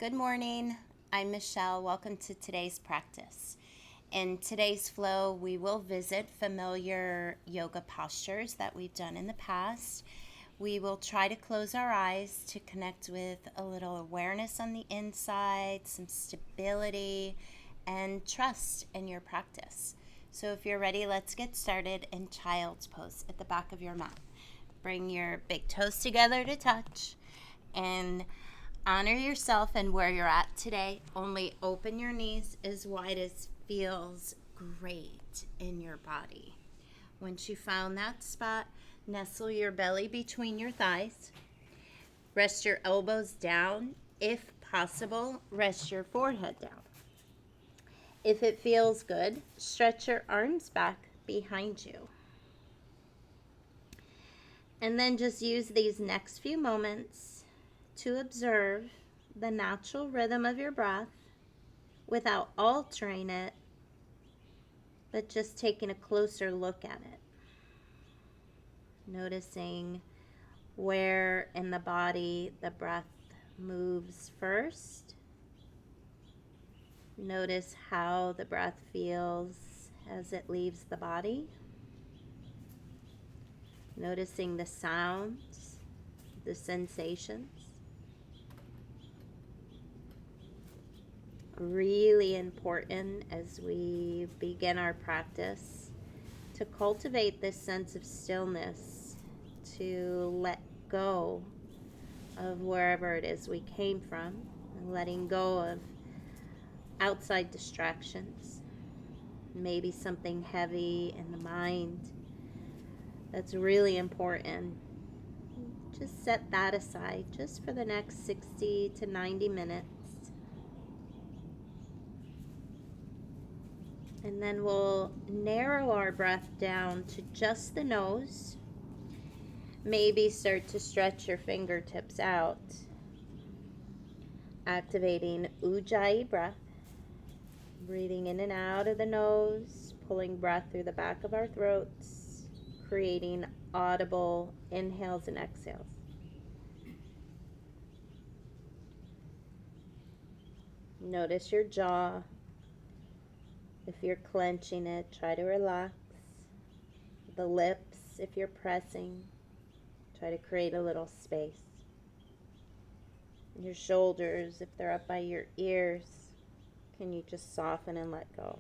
Good morning. I'm Michelle. Welcome to today's practice. In today's flow, we will visit familiar yoga postures that we've done in the past. We will try to close our eyes to connect with a little awareness on the inside, some stability, and trust in your practice. So if you're ready, let's get started in child's pose at the back of your mat. Bring your big toes together to touch and honor yourself and where you're at today. Only open your knees as wide as feels great in your body. Once you found that spot, nestle your belly between your thighs. Rest your elbows down. If possible, rest your forehead down. If it feels good, stretch your arms back behind you. And then just use these next few moments to observe the natural rhythm of your breath without altering it, but just taking a closer look at it. Noticing where in the body the breath moves first. Notice how the breath feels as it leaves the body. Noticing the sounds, the sensations. Really important as we begin our practice to cultivate this sense of stillness, to let go of wherever it is we came from, and letting go of outside distractions, maybe something heavy in the mind. That's really important. Just set that aside just for the next 60 to 90 minutes. And then we'll narrow our breath down to just the nose. Maybe start to stretch your fingertips out. Activating Ujjayi breath. Breathing in and out of the nose, pulling breath through the back of our throats, creating audible inhales and exhales. Notice your jaw. If you're clenching it, try to relax. The lips, if you're pressing, try to create a little space. Your shoulders, if they're up by your ears, can you just soften and let go?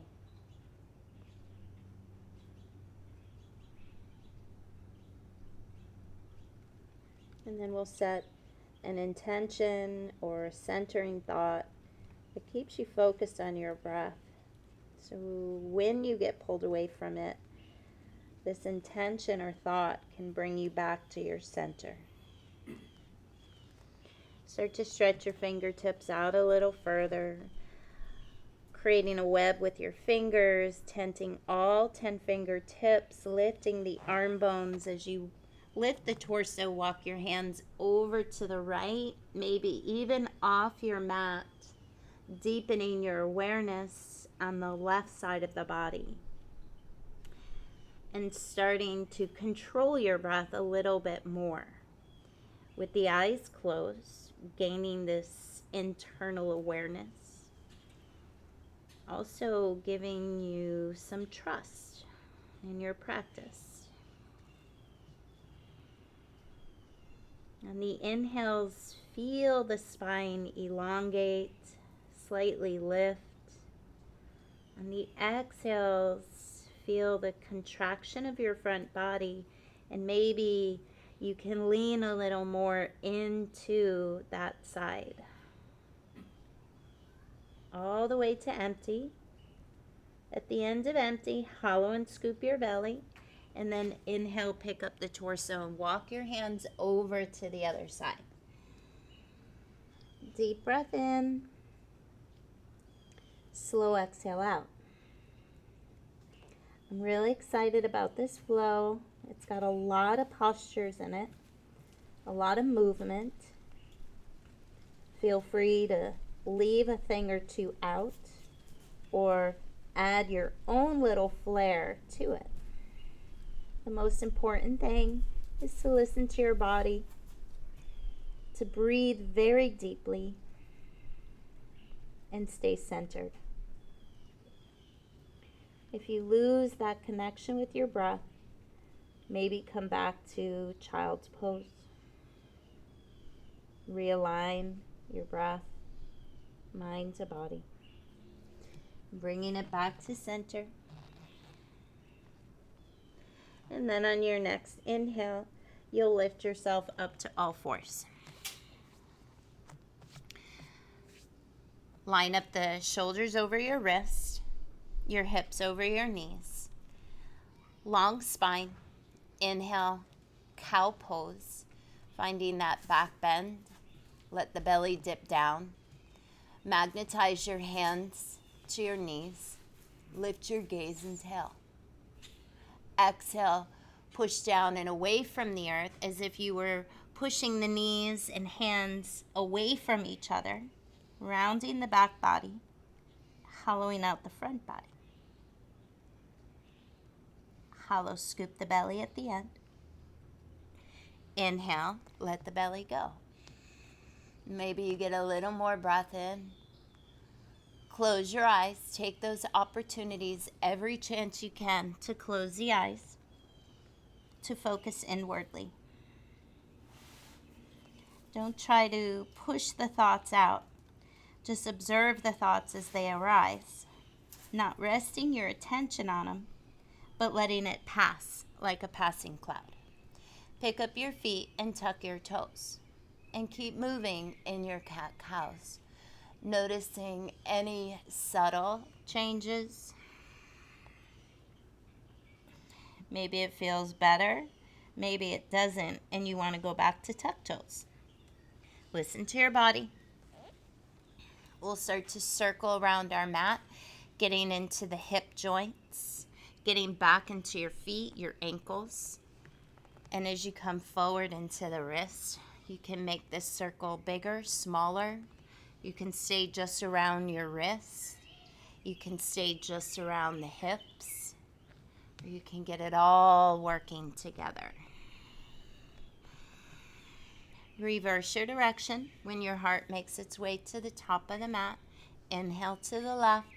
And then we'll set an intention or a centering thought that keeps you focused on your breath. So when you get pulled away from it, this intention or thought can bring you back to your center. Start to stretch your fingertips out a little further, creating a web with your fingers, tenting all 10 fingertips, lifting the arm bones as you lift the torso. Walk your hands over to the right, maybe even off your mat, deepening your awareness on the left side of the body. And starting to control your breath a little bit more. With the eyes closed, gaining this internal awareness. Also giving you some trust in your practice. On the inhales, feel the spine elongate, slightly lift. On the exhales, feel the contraction of your front body, and maybe you can lean a little more into that side. All the way to empty. At the end of empty, hollow and scoop your belly. And then inhale, pick up the torso and walk your hands over to the other side. Deep breath in. Slow exhale out. I'm really excited about this flow. It's got a lot of postures in it, a lot of movement. Feel free to leave a thing or two out or add your own little flair to it. The most important thing is to listen to your body, to breathe very deeply, and stay centered. If you lose that connection with your breath, maybe come back to child's pose. Realign your breath, mind to body. Bringing it back to center. And then on your next inhale, you'll lift yourself up to all fours. Line up the shoulders over your wrist, your hips over your knees. Long spine. Inhale, cow pose, finding that back bend. Let the belly dip down. Magnetize your hands to your knees. Lift your gaze and tail. Exhale, push down and away from the earth as if you were pushing the knees and hands away from each other, rounding the back body, hollowing out the front body. Hollow scoop the belly at the end. Inhale, let the belly go. Maybe you get a little more breath in. Close your eyes. Take those opportunities every chance you can to close the eyes, to focus inwardly. Don't try to push the thoughts out. Just observe the thoughts as they arise, not resting your attention on them, but letting it pass like a passing cloud. Pick up your feet and tuck your toes, and keep moving in your cat-cows, noticing any subtle changes. Maybe it feels better, maybe it doesn't, and you want to go back to tuck toes. Listen to your body. We'll start to circle around our mat, getting into the hip joints, getting back into your feet, your ankles. And as you come forward into the wrist, you can make this circle bigger, smaller. You can stay just around your wrists. You can stay just around the hips. Or you can get it all working together. Reverse your direction when your heart makes its way to the top of the mat. Inhale to the left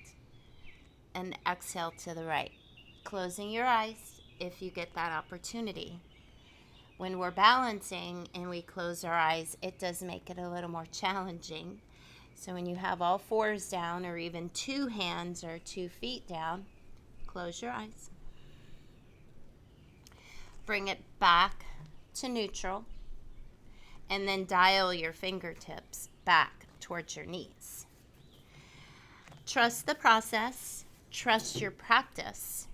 and exhale to the right. Closing your eyes if you get that opportunity. When we're balancing and we close our eyes, it does make it a little more challenging. So when you have all fours down, or even 2 hands or 2 feet down, close your eyes. Bring it back to neutral, and then dial your fingertips back towards your knees. Trust the process, trust your practice,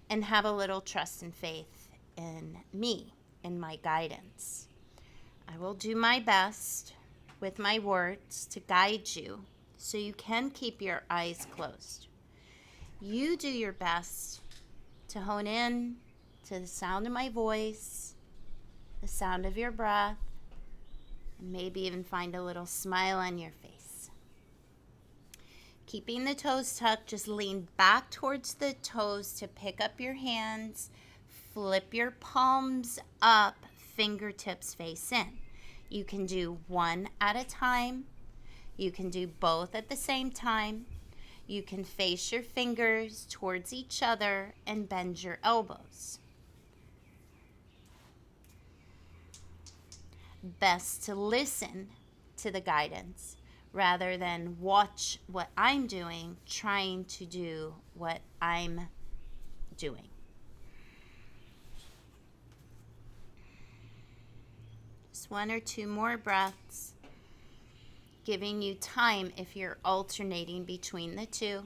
and have a little trust and faith in me, in my guidance. I will do my best with my words to guide you so you can keep your eyes closed. You do your best to hone in to the sound of my voice, the sound of your breath, and maybe even find a little smile on your face. Keeping the toes tucked, just lean back towards the toes to pick up your hands. Flip your palms up, fingertips face in. You can do one at a time. You can do both at the same time. You can face your fingers towards each other and bend your elbows. Best to listen to the guidance rather than watch what I'm doing, trying to do what I'm doing. Just 1 or 2 more breaths, giving you time if you're alternating between the two.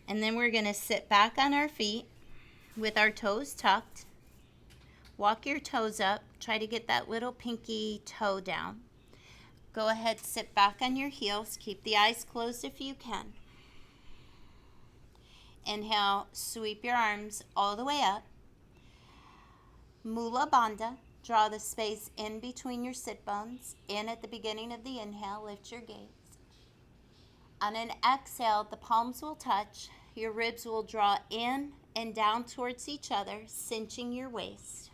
And then we're going to sit back on our feet with our toes tucked. Walk your toes up. Try to get that little pinky toe down. Go ahead, sit back on your heels. Keep the eyes closed if you can. Inhale, sweep your arms all the way up. Mula Bandha. Draw the space in between your sit bones. In at the beginning of the inhale, lift your gaze. On an exhale, the palms will touch. Your ribs will draw in and down towards each other, cinching your waist.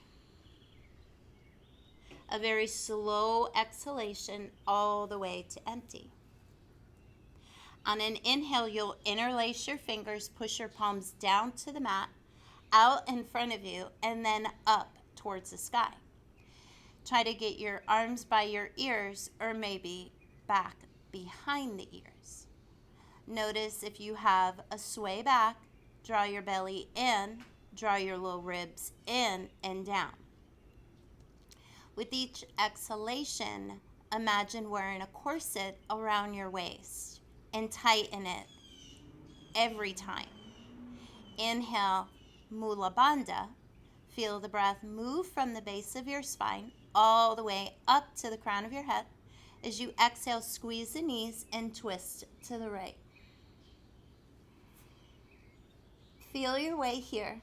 A very slow exhalation all the way to empty. On an inhale, you'll interlace your fingers, push your palms down to the mat, out in front of you, and then up towards the sky. Try to get your arms by your ears or maybe back behind the ears. Notice if you have a sway back, draw your belly in, draw your low ribs in and down. With each exhalation, imagine wearing a corset around your waist and tighten it every time. Inhale, Mula Bandha. Feel the breath move from the base of your spine all the way up to the crown of your head. As you exhale, squeeze the knees and twist to the right. Feel your way here.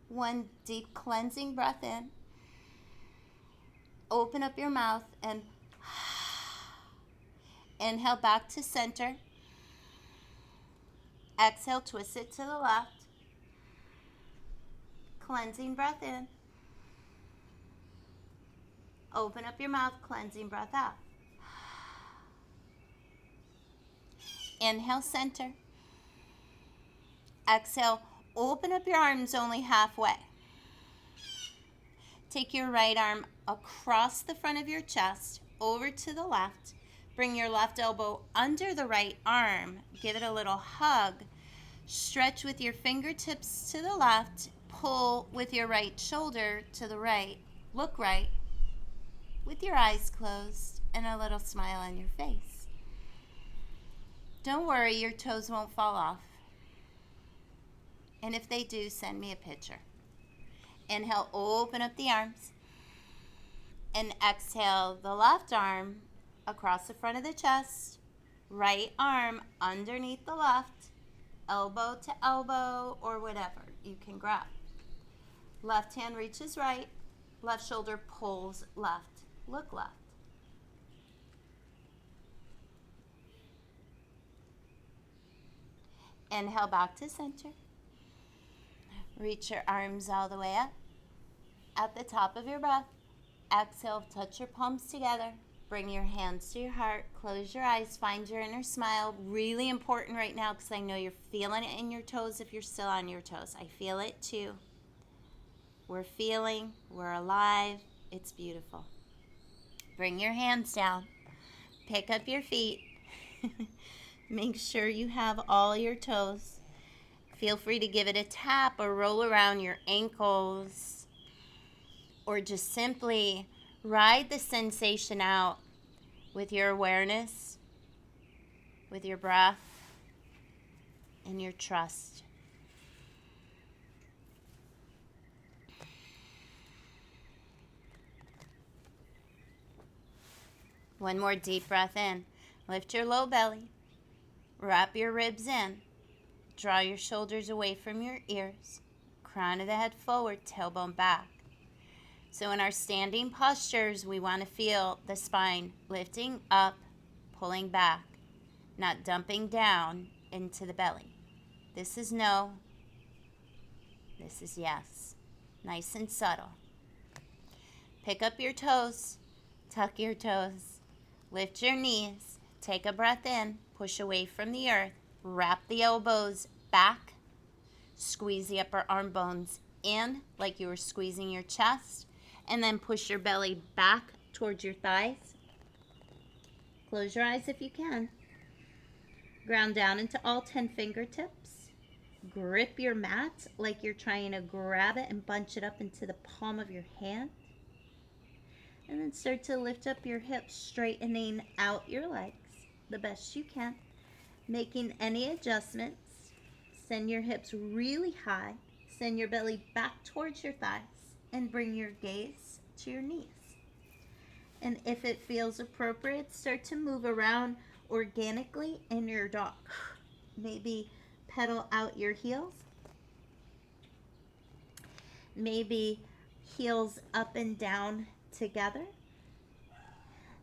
One deep cleansing breath in. Open up your mouth and inhale back to center. Exhale, twist it to the left. Cleansing breath in. Open up your mouth, cleansing breath out. Inhale, center. Exhale, open up your arms only halfway. Take your right arm across the front of your chest, over to the left. Bring your left elbow under the right arm. Give it a little hug. Stretch with your fingertips to the left. Pull with your right shoulder to the right. Look right with your eyes closed and a little smile on your face. Don't worry, your toes won't fall off. And if they do, send me a picture. Inhale, open up the arms. And exhale, the left arm across the front of the chest. Right arm underneath the left. Elbow to elbow or whatever you can grab. Left hand reaches right. Left shoulder pulls left. Look left. Inhale back to center. Reach your arms all the way up. At the top of your breath, exhale, touch your palms together. Bring your hands to your heart. Close your eyes. Find your inner smile. Really important right now because I know you're feeling it in your toes if you're still on your toes. I feel it too. We're feeling. We're alive. It's beautiful. Bring your hands down. Pick up your feet. Make sure you have all your toes. Feel free to give it a tap or roll around your ankles or just simply ride the sensation out with your awareness, with your breath, and your trust. One more deep breath in. Lift your low belly. Wrap your ribs in. Draw your shoulders away from your ears. Crown of the head forward, tailbone back. So in our standing postures, we want to feel the spine lifting up, pulling back, not dumping down into the belly. This is no. This is yes. Nice and subtle. Pick up your toes. Tuck your toes. Lift your knees. Take a breath in. Push away from the earth. Wrap the elbows back. Squeeze the upper arm bones in like you were squeezing your chest. And then push your belly back towards your thighs. Close your eyes if you can. Ground down into all 10 fingertips. Grip your mat like you're trying to grab it and bunch it up into the palm of your hand. And then start to lift up your hips, straightening out your legs the best you can. Making any adjustments. Send your hips really high. Send your belly back towards your thighs. And bring your gaze to your knees. And if it feels appropriate, start to move around organically in your dog. Maybe pedal out your heels. Maybe heels up and down together.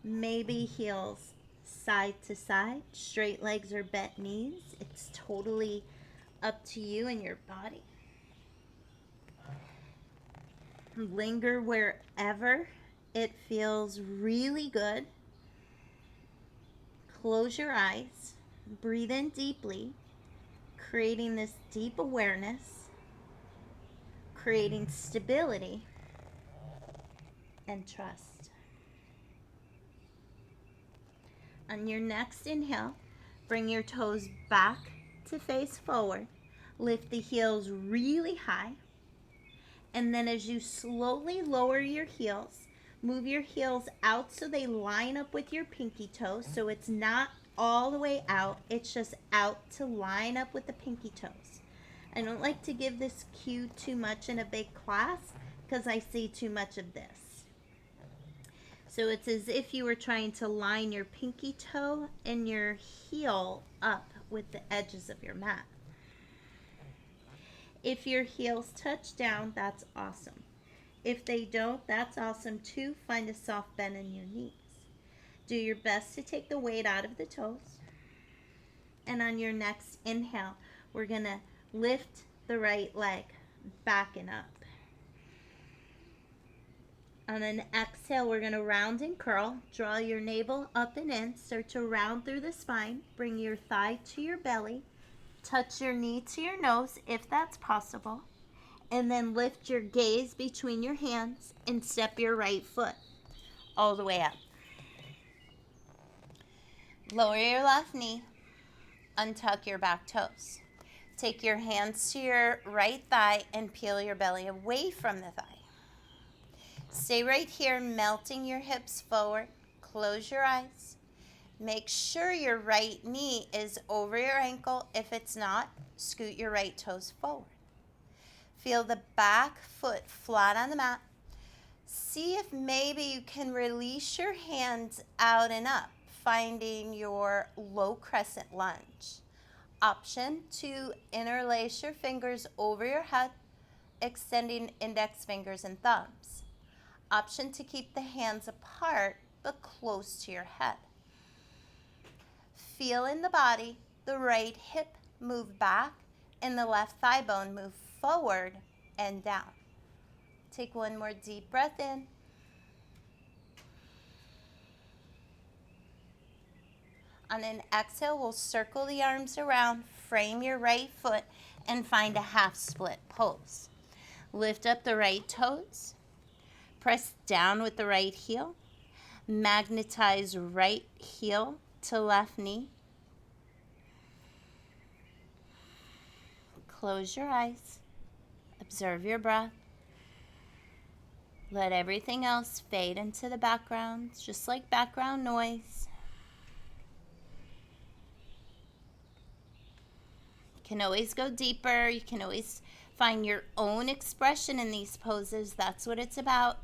Maybe heels side to side, straight legs or bent knees. It's totally up to you and your body. Linger wherever it feels really good. Close your eyes. Breathe in deeply, creating this deep awareness, creating stability and trust. On your next inhale, bring your toes back to face forward. Lift the heels really high. And then as you slowly lower your heels, move your heels out so they line up with your pinky toes. So it's not all the way out, it's just out to line up with the pinky toes. I don't like to give this cue too much in a big class because I see too much of this. So it's as if you were trying to line your pinky toe and your heel up with the edges of your mat. If your heels touch down, that's awesome. If they don't, that's awesome too. Find a soft bend in your knees. Do your best to take the weight out of the toes. And on your next inhale, we're going to lift the right leg back and up. On an exhale, we're going to round and curl. Draw your navel up and in. Start to round through the spine. Bring your thigh to your belly. Touch your knee to your nose if that's possible. And then lift your gaze between your hands and step your right foot all the way up. Lower your left knee. Untuck your back toes. Take your hands to your right thigh and peel your belly away from the thigh. Stay right here, melting your hips forward. Close your eyes. Make sure your right knee is over your ankle. If it's not, scoot your right toes forward. Feel the back foot flat on the mat. See if maybe you can release your hands out and up, finding your low crescent lunge. Option to interlace your fingers over your head, extending index fingers and thumbs. Option to keep the hands apart but close to your head. Feel in the body, the right hip move back and the left thigh bone move forward and down. Take one more deep breath in. On an exhale, we'll circle the arms around, frame your right foot, and find a half split pose. Lift up the right toes. Press down with the right heel. Magnetize right heel to left knee. Close your eyes. Observe your breath. Let everything else fade into the background, just like background noise. You can always go deeper. You can always find your own expression in these poses. That's what it's about.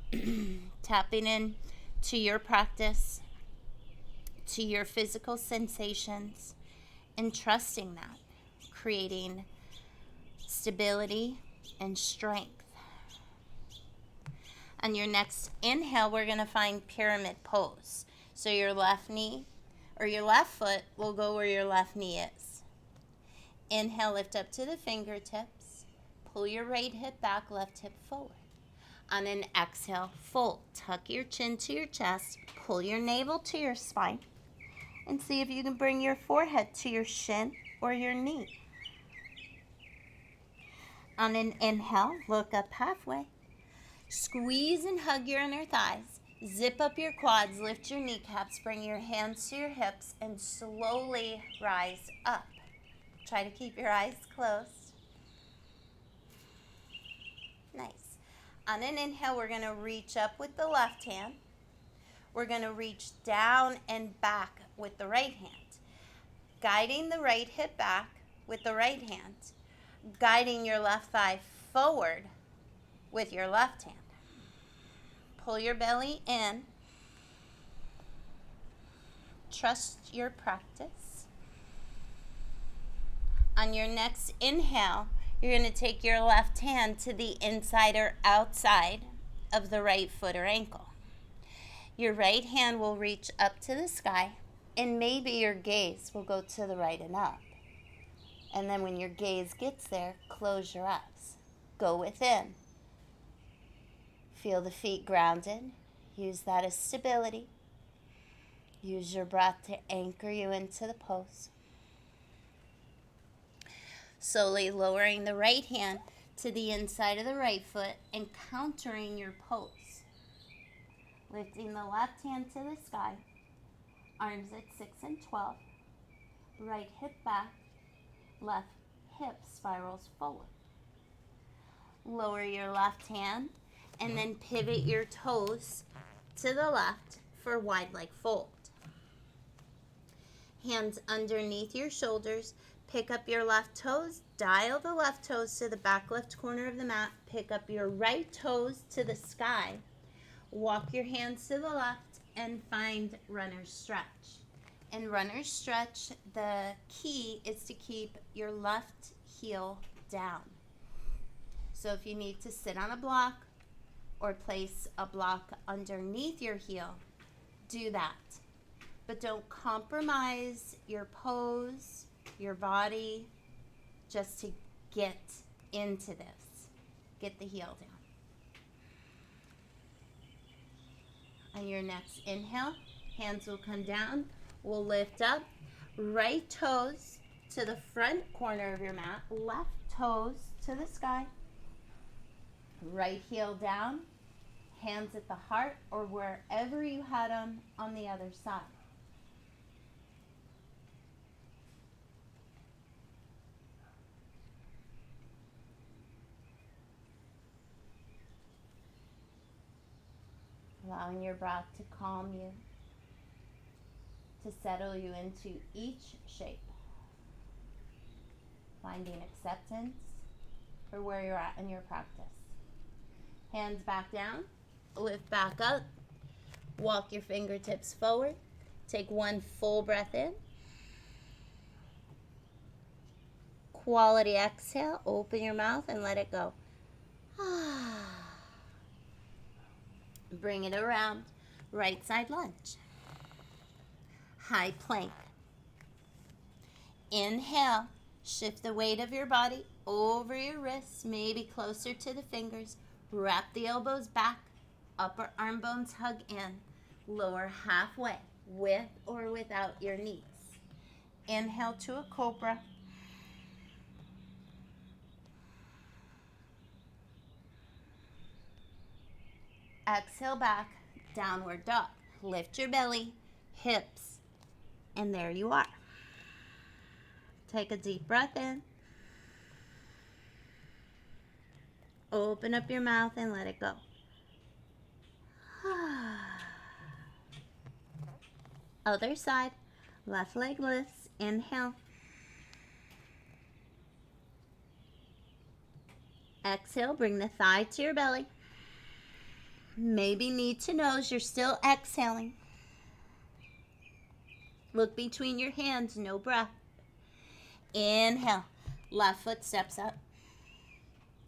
Tapping in to your practice, to your physical sensations, and trusting that, creating stability and strength. On your next inhale, we're going to find pyramid pose. So your left knee or your left foot will go where your left knee is. Inhale, lift up to the fingertips. Pull your right hip back, left hip forward. On an exhale, fold. Tuck your chin to your chest. Pull your navel to your spine. And see if you can bring your forehead to your shin or your knee. On an inhale, look up halfway. Squeeze and hug your inner thighs. Zip up your quads, lift your kneecaps, bring your hands to your hips, and slowly rise up. Try to keep your eyes closed. Nice. On an inhale, we're going to reach up with the left hand. We're going to reach down and back with the right hand. Guiding the right hip back with the right hand. Guiding your left thigh forward with your left hand. Pull your belly in. Trust your practice. On your next inhale, you're going to take your left hand to the inside or outside of the right foot or ankle. Your right hand will reach up to the sky, and maybe your gaze will go to the right and up. And then when your gaze gets there, close your eyes. Go within. Feel the feet grounded. Use that as stability. Use your breath to anchor you into the pose. Slowly lowering the right hand to the inside of the right foot and countering your pose. Lifting the left hand to the sky, arms at 6 and 12, right hip back, left hip spirals forward. Lower your left hand and then pivot your toes to the left for wide leg fold. Hands underneath your shoulders. Pick up your left toes, dial the left toes to the back left corner of the mat. Pick up your right toes to the sky. Walk your hands to the left and find runner's stretch. In runner's stretch, the key is to keep your left heel down. So if you need to sit on a block or place a block underneath your heel, do that. But don't compromise your pose, your body, just to get into this. Get the heel down. On your next inhale, hands will come down. We'll lift up. Right toes to the front corner of your mat. Left toes to the sky. Right heel down. Hands at the heart or wherever you had them on the other side. Allowing your breath to calm you, to settle you into each shape. Finding acceptance for where you're at in your practice. Hands back down, lift back up, walk your fingertips forward. Take one full breath in. Quality exhale, open your mouth and let it go. Bring it around, right side lunge. High plank. Inhale, shift the weight of your body over your wrists, maybe closer to the fingers. Wrap the elbows back, upper arm bones hug in. Lower halfway, with or without your knees. Inhale to a cobra. Exhale back, downward dog. Lift your belly, hips, and there you are. Take a deep breath in. Open up your mouth and let it go. Other side, left leg lifts. Inhale. Exhale, bring the thigh to your belly. Maybe knee to nose, you're still exhaling. Look between your hands, no breath. Inhale, left foot steps up.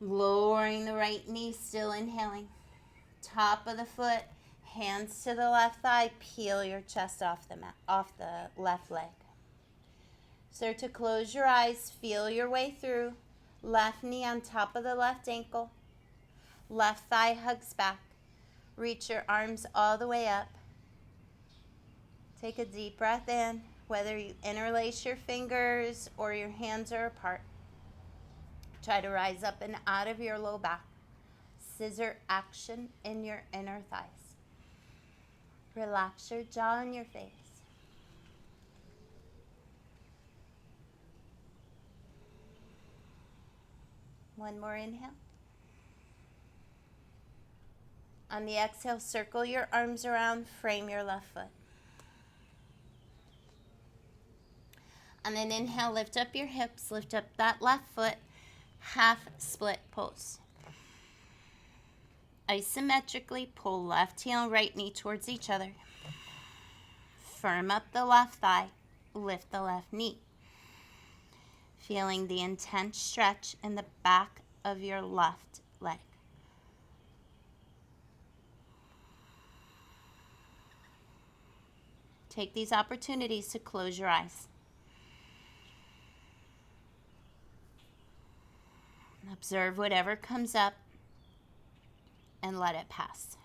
Lowering the right knee, still inhaling. Top of the foot, hands to the left thigh, peel your chest off the left leg. Start to close your eyes, feel your way through. Left knee on top of the left ankle. Left thigh hugs back. Reach your arms all the way up. Take a deep breath in, whether you interlace your fingers or your hands are apart. Try to rise up and out of your low back. Scissor action in your inner thighs. Relax your jaw and your face. One more inhale. On the exhale, circle your arms around, frame your left foot. On an inhale, lift up your hips, lift up that left foot, half split pose. Isometrically pull left heel and right knee towards each other. Firm up the left thigh, lift the left knee. Feeling the intense stretch in the back of your left leg. Take these opportunities to close your eyes. Observe whatever comes up and let it pass.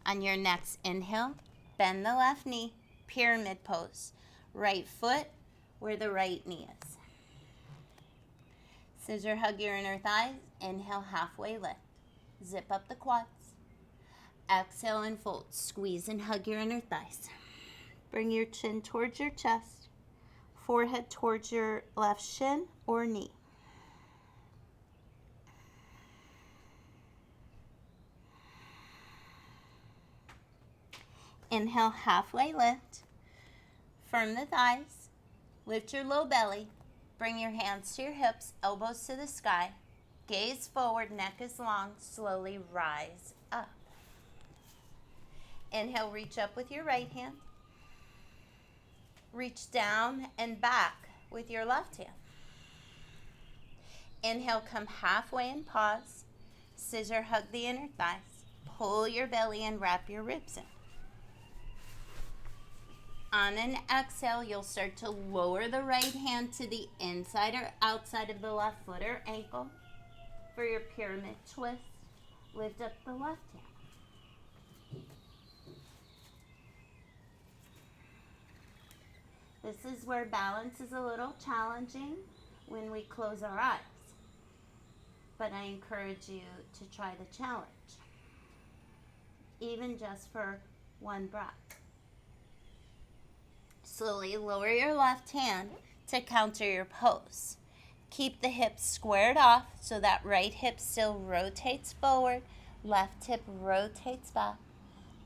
On your next inhale, bend the left knee, pyramid pose. Right foot where the right knee is. Scissor hug your inner thighs. Inhale, halfway lift. Zip up the quads. Exhale and fold. Squeeze and hug your inner thighs. Bring your chin towards your chest. Forehead towards your left shin or knee. Inhale, halfway lift. Firm the thighs. Lift your low belly. Bring your hands to your hips, elbows to the sky. Gaze forward, neck is long. Slowly rise up. Inhale, reach up with your right hand. Reach down and back with your left hand. Inhale, come halfway and pause. Scissor hug the inner thighs. Pull your belly and wrap your ribs in. On an exhale, you'll start to lower the right hand to the inside or outside of the left foot or ankle. For your pyramid twist, lift up the left hand. This is where balance is a little challenging when we close our eyes. But I encourage you to try the challenge, even just for one breath. Slowly lower your left hand to counter your pose. Keep the hips squared off so that right hip still rotates forward, left hip rotates back,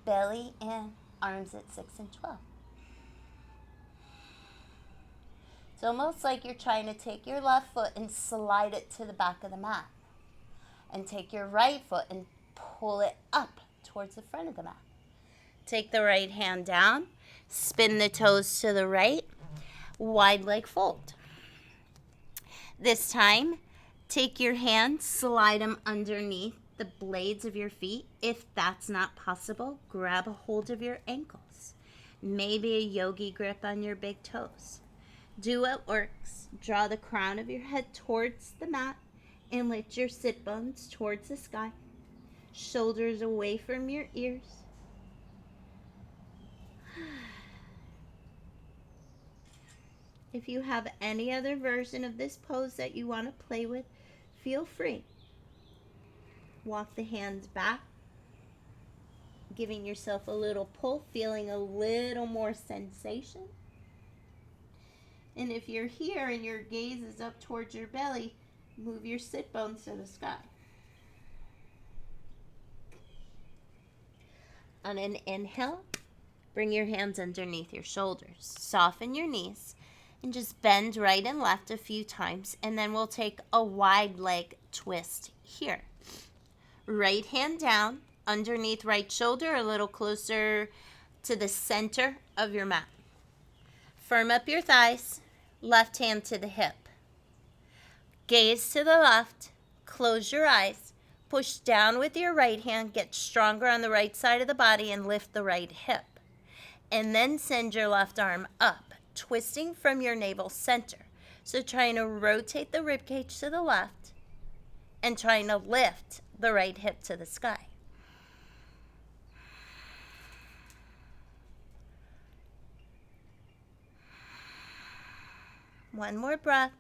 belly in, arms at 6 and 12. It's almost like you're trying to take your left foot and slide it to the back of the mat. And take your right foot and pull it up towards the front of the mat. Take the right hand down, spin the toes to the right, wide leg fold. This time, take your hands, slide them underneath the blades of your feet. If that's not possible, grab a hold of your ankles. Maybe a yogi grip on your big toes. Do what works. Draw the crown of your head towards the mat and lift your sit bones towards the sky. Shoulders away from your ears. If you have any other version of this pose that you want to play with, feel free. Walk the hands back, giving yourself a little pull, feeling a little more sensation. And if you're here and your gaze is up towards your belly, move your sit bones to the sky. On an inhale, bring your hands underneath your shoulders. Soften your knees and just bend right and left a few times. And then we'll take a wide leg twist here. Right hand down, underneath right shoulder, a little closer to the center of your mat. Firm up your thighs, left hand to the hip. Gaze to the left, close your eyes, push down with your right hand, get stronger on the right side of the body and lift the right hip. And then send your left arm up, twisting from your navel center. So trying to rotate the ribcage to the left and trying to lift the right hip to the sky. One more breath.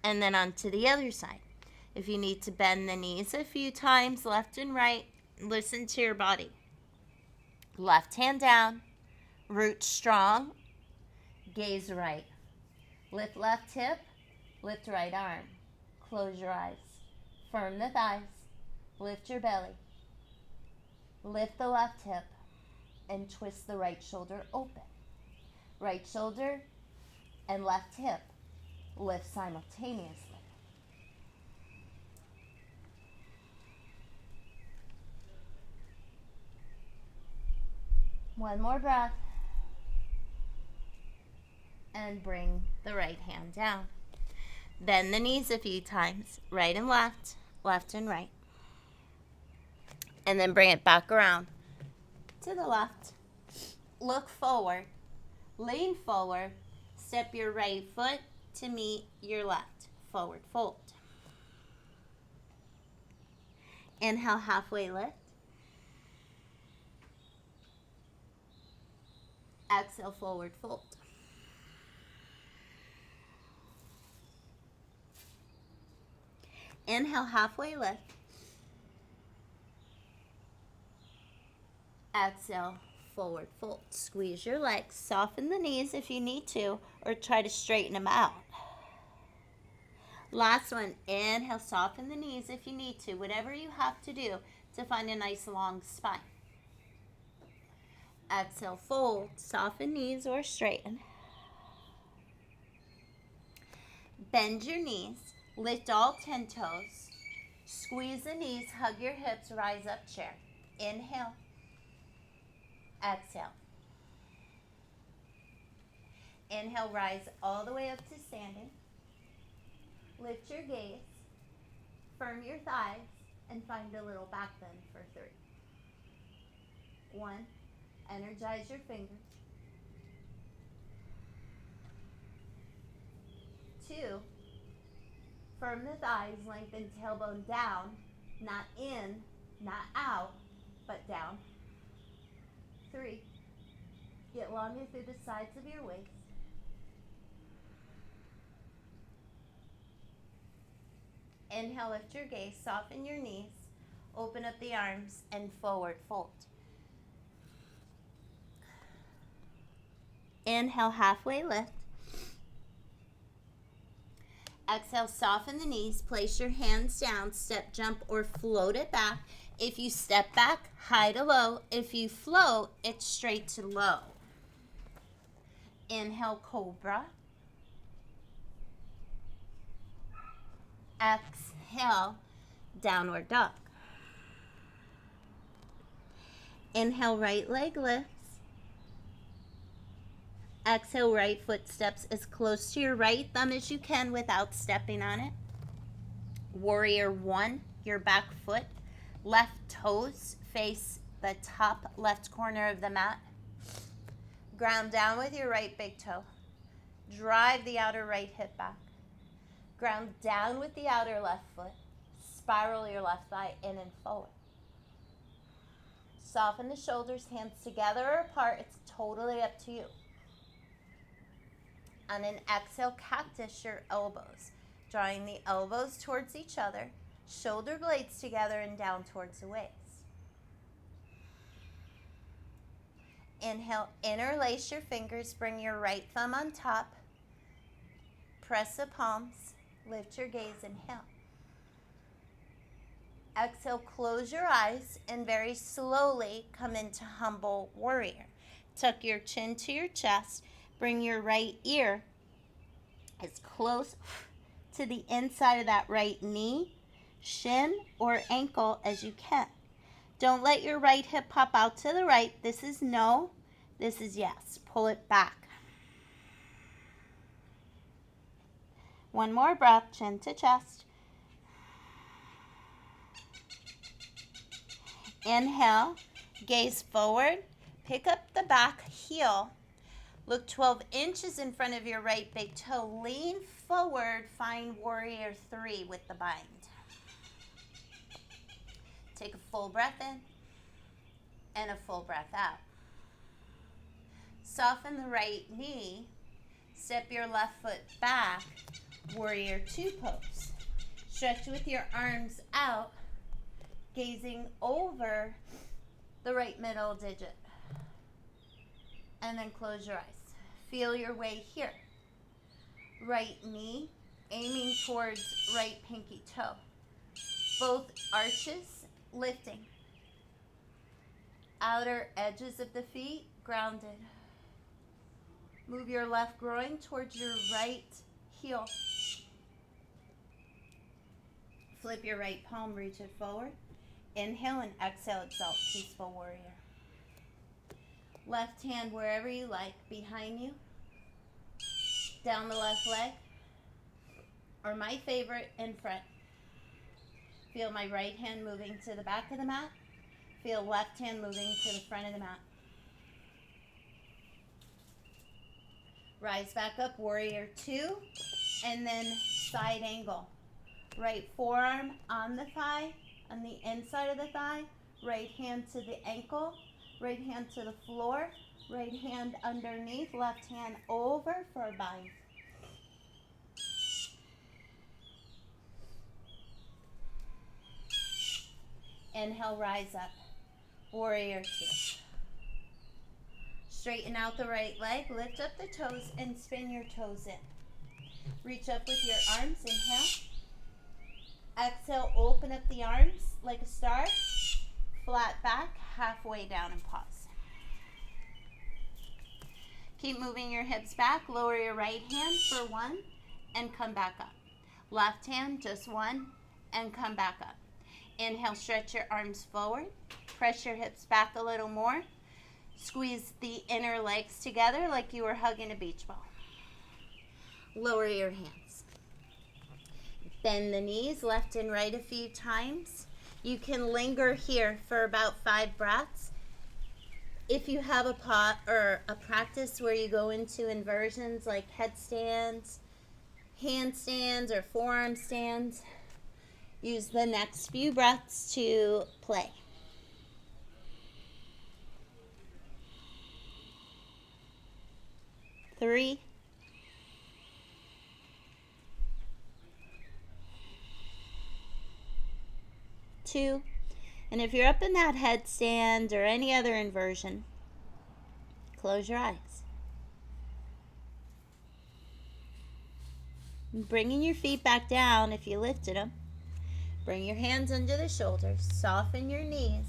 And then on to the other side. If you need to bend the knees a few times, left and right, listen to your body. Left hand down, root strong, gaze right. Lift left hip, lift right arm. Close your eyes. Firm the thighs, lift your belly. Lift the left hip and twist the right shoulder open. Right shoulder and left hip lift simultaneously. One more breath. And bring the right hand down. Bend the knees a few times, right and left, left and right. And then bring it back around to the left. Look forward, lean forward, step your right foot to meet your left. Forward fold. Inhale, halfway lift. Exhale, forward fold. Inhale, halfway lift. Exhale, forward fold. Squeeze your legs, soften the knees if you need to, or try to straighten them out. Last one, inhale, soften the knees if you need to, whatever you have to do to find a nice long spine. Exhale, fold, soften knees or straighten. Bend your knees, lift all 10 toes. Squeeze the knees, hug your hips, rise up chair. Inhale, exhale. Inhale, rise all the way up to standing. Lift your gaze, firm your thighs, and find a little back bend for 3. 1, energize your fingers. 2, firm the thighs, lengthen tailbone down, not in, not out, but down. 3, get longer through the sides of your waist. Inhale, lift your gaze, soften your knees, open up the arms, and forward fold. Inhale, halfway lift. Exhale, soften the knees, place your hands down, step, jump, or float it back. If you step back, high to low. If you float, it's straight to low. Inhale, cobra. Exhale, downward dog. Inhale, right leg lifts. Exhale, right foot steps as close to your right thumb as you can without stepping on it. Warrior 1, your back foot. Left toes face the top left corner of the mat. Ground down with your right big toe. Drive the outer right hip back. Ground down with the outer left foot. Spiral your left thigh in and forward. Soften the shoulders, hands together or apart. It's totally up to you. On an exhale, cactus your elbows, drawing the elbows towards each other, shoulder blades together and down towards the waist. Inhale, interlace your fingers, bring your right thumb on top, press the palms, lift your gaze, inhale. Exhale, close your eyes and very slowly come into humble warrior. Tuck your chin to your chest, bring your right ear as close to the inside of that right knee, shin, or ankle as you can. Don't let your right hip pop out to the right. This is no, this is yes. Pull it back. One more breath, chin to chest. Inhale, gaze forward, pick up the back heel. Look 12 inches in front of your right big toe. Lean forward, find warrior 3 with the bind. Take a full breath in and a full breath out. Soften the right knee. Step your left foot back, warrior 2 pose. Stretch with your arms out, gazing over the right middle digit. And then close your eyes. Feel your way here. Right knee aiming towards right pinky toe. Both arches lifting. Outer edges of the feet grounded. Move your left groin towards your right heel. Flip your right palm, reach it forward. Inhale and exhale, exalt, peaceful warrior. Left hand wherever you like, behind you, down the left leg, or my favorite, in front. Feel my right hand moving to the back of the mat. Feel left hand moving to the front of the mat. Rise back up, warrior 2, and then side angle. Right forearm on the thigh, on the inside of the thigh, right hand to the ankle, right hand to the floor, right hand underneath, left hand over for a bind. Inhale, rise up. Warrior two. Straighten out the right leg, lift up the toes, and spin your toes in. Reach up with your arms, inhale. Exhale, open up the arms like a star. Flat back, halfway down and pause. Keep moving your hips back, lower your right hand for one, and come back up. Left hand, just one, and come back up. Inhale, stretch your arms forward. Press your hips back a little more. Squeeze the inner legs together like you were hugging a beach ball. Lower your hands. Bend the knees left and right a few times. You can linger here for about 5 breaths. If you have a practice where you go into inversions like headstands, handstands, or forearm stands, use the next few breaths to play. Three, two, and if you're up in that headstand or any other inversion, close your eyes. Bringing your feet back down if you lifted them. Bring your hands under the shoulders, soften your knees,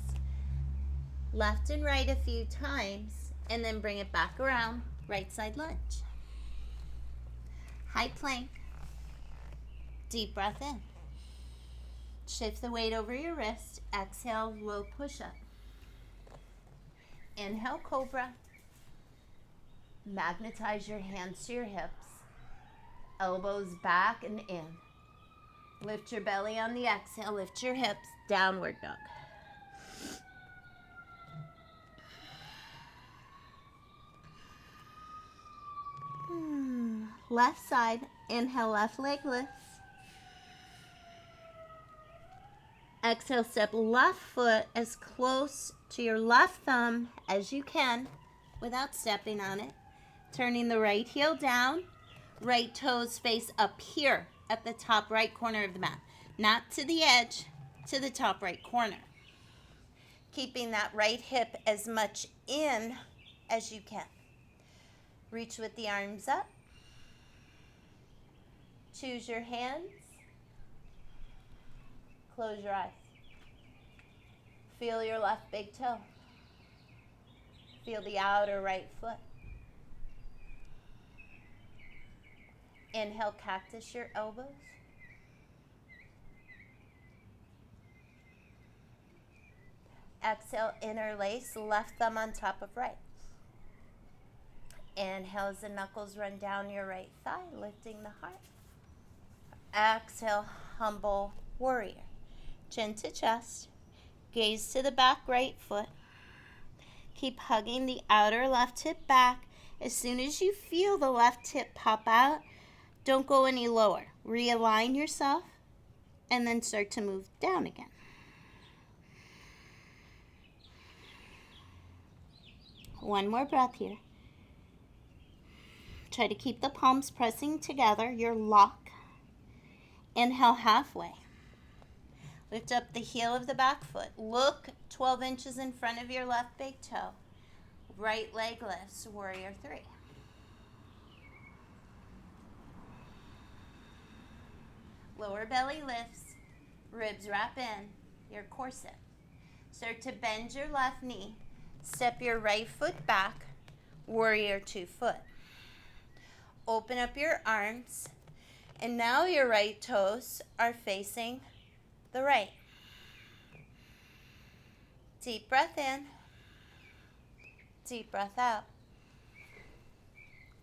left and right a few times, and then bring it back around, right side lunge. High plank, deep breath in. Shift the weight over your wrist, exhale, low push-up. Inhale, cobra. Magnetize your hands to your hips, elbows back and in. Lift your belly on the exhale, lift your hips, downward dog. Left side, inhale, left leg lifts. Exhale, step left foot as close to your left thumb as you can without stepping on it. Turning the right heel down, right toes face up here at the top right corner of the mat. Not to the edge, to the top right corner. Keeping that right hip as much in as you can. Reach with the arms up. Choose your hands. Close your eyes. Feel your left big toe. Feel the outer right foot. Inhale, cactus your elbows. Exhale, interlace, left thumb on top of right. Inhale as the knuckles run down your right thigh, lifting the heart. Exhale, humble warrior. Chin to chest. Gaze to the back right foot. Keep hugging the outer left hip back. As soon as you feel the left hip pop out, don't go any lower. Realign yourself and then start to move down again. One more breath here. Try to keep the palms pressing together, your lock. Inhale halfway. Lift up the heel of the back foot. Look 12 inches in front of your left big toe. Right leg lifts, warrior three. Lower belly lifts, ribs wrap in your corset. Start to bend your left knee. Step your right foot back, warrior 2 foot. Open up your arms, and now your right toes are facing the right. Deep breath in, deep breath out.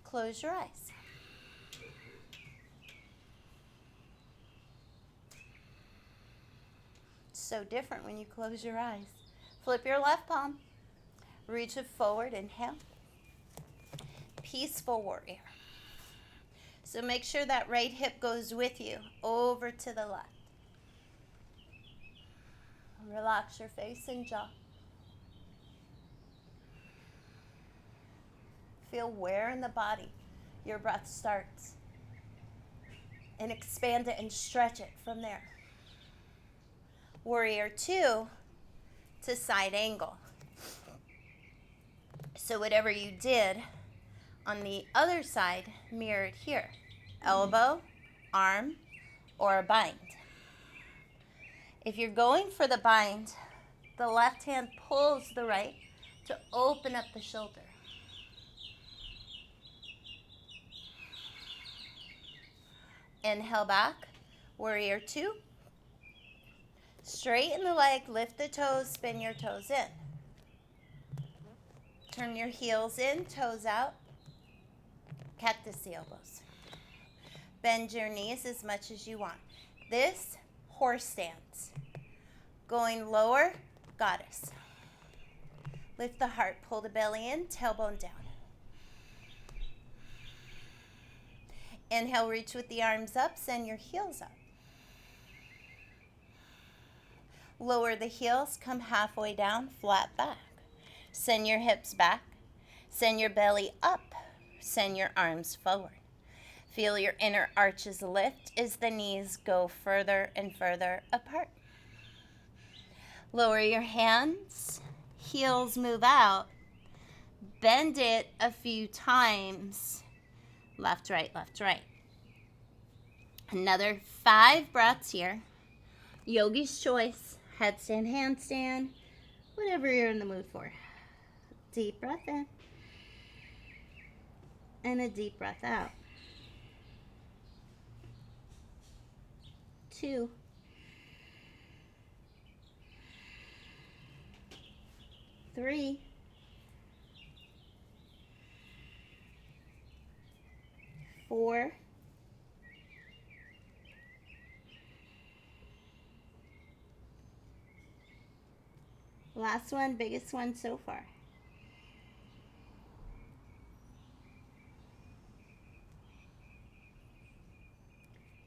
Close your eyes. So different when you close your eyes. Flip your left palm. Reach it forward, inhale. Peaceful warrior. So make sure that right hip goes with you over to the left. Relax your face and jaw. Feel where in the body your breath starts. And expand it and stretch it from there. Warrior 2, to side angle. So whatever you did on the other side, mirrored here. Elbow, arm, or a bind. If you're going for the bind, the left hand pulls the right to open up the shoulder. Inhale back, warrior two. Straighten the leg, lift the toes, spin your toes in. Turn your heels in, toes out. Cactus the elbows. Bend your knees as much as you want. This, horse stance. Going lower, goddess. Lift the heart, pull the belly in, tailbone down. Inhale, reach with the arms up, send your heels up. Lower the heels, come halfway down, flat back. Send your hips back, send your belly up, send your arms forward. Feel your inner arches lift as the knees go further and further apart. Lower your hands, heels move out, bend it a few times. Left, right, left, right. Another 5 breaths here. Yogi's choice, headstand, handstand, whatever you're in the mood for. Deep breath in and a deep breath out. 2, 3, 4, 5. Last one, biggest one so far.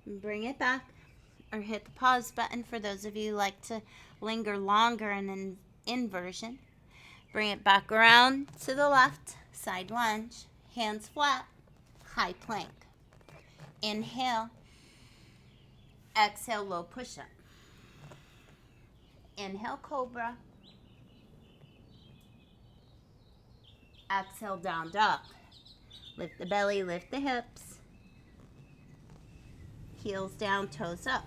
Bring it back or hit the pause button for those of you who like to linger longer in an inversion. Bring it back around to the left, side lunge, hands flat, high plank. Inhale, exhale, low push-up. Inhale, cobra. Exhale, down dog. Lift the belly, lift the hips. Heels down, toes up.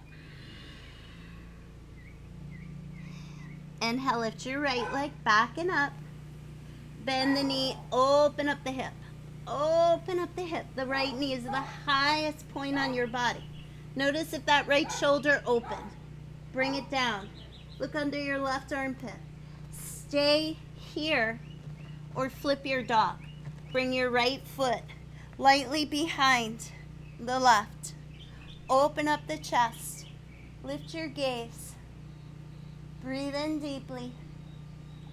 Inhale, lift your right leg back and up. Bend the knee, open up the hip. Open up the hip. The right knee is the highest point on your body. Notice if that right shoulder opened. Bring it down. Look under your left armpit. Stay here or flip your dog. Bring your right foot lightly behind the left. Open up the chest. Lift your gaze. Breathe in deeply.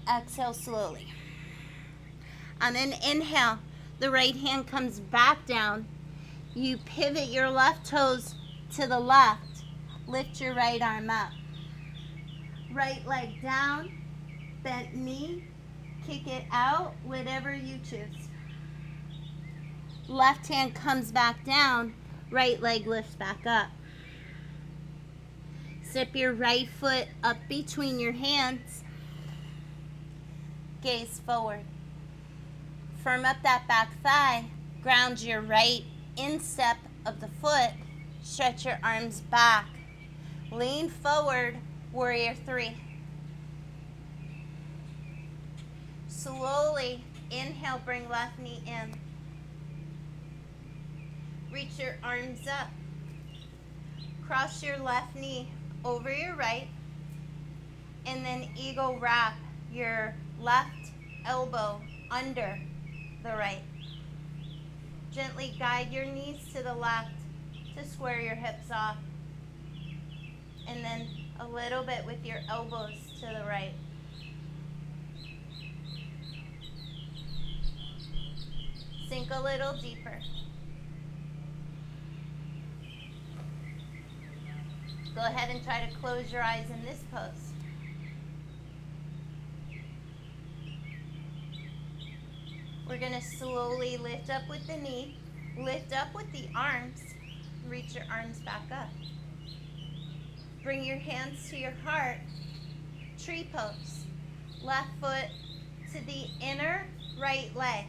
Exhale slowly. On an inhale, the right hand comes back down. You pivot your left toes to the left. Lift your right arm up. Right leg down. Bent knee. Kick it out, whatever you choose. Left hand comes back down. Right leg lifts back up. Step your right foot up between your hands. Gaze forward. Firm up that back thigh. Ground your right instep of the foot. Stretch your arms back. Lean forward, warrior three. Slowly inhale, bring left knee in. Reach your arms up. Cross your left knee over your right. And then eagle wrap your left elbow under the right. Gently guide your knees to the left to square your hips off. And then a little bit with your elbows to the right. Sink a little deeper. Go ahead and try to close your eyes in this pose. We're going to slowly lift up with the knee, lift up with the arms, reach your arms back up. Bring your hands to your heart, tree pose. Left foot to the inner right leg.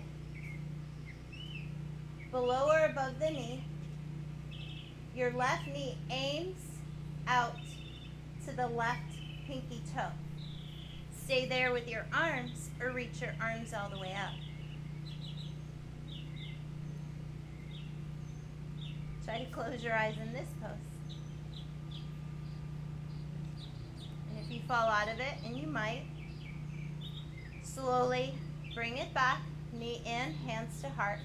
Below or above the knee. Your left knee aims out to the left pinky toe. Stay there with your arms or reach your arms all the way up. Try to close your eyes in this pose. And if you fall out of it, and you might, slowly bring it back. Knee in, hands to heart.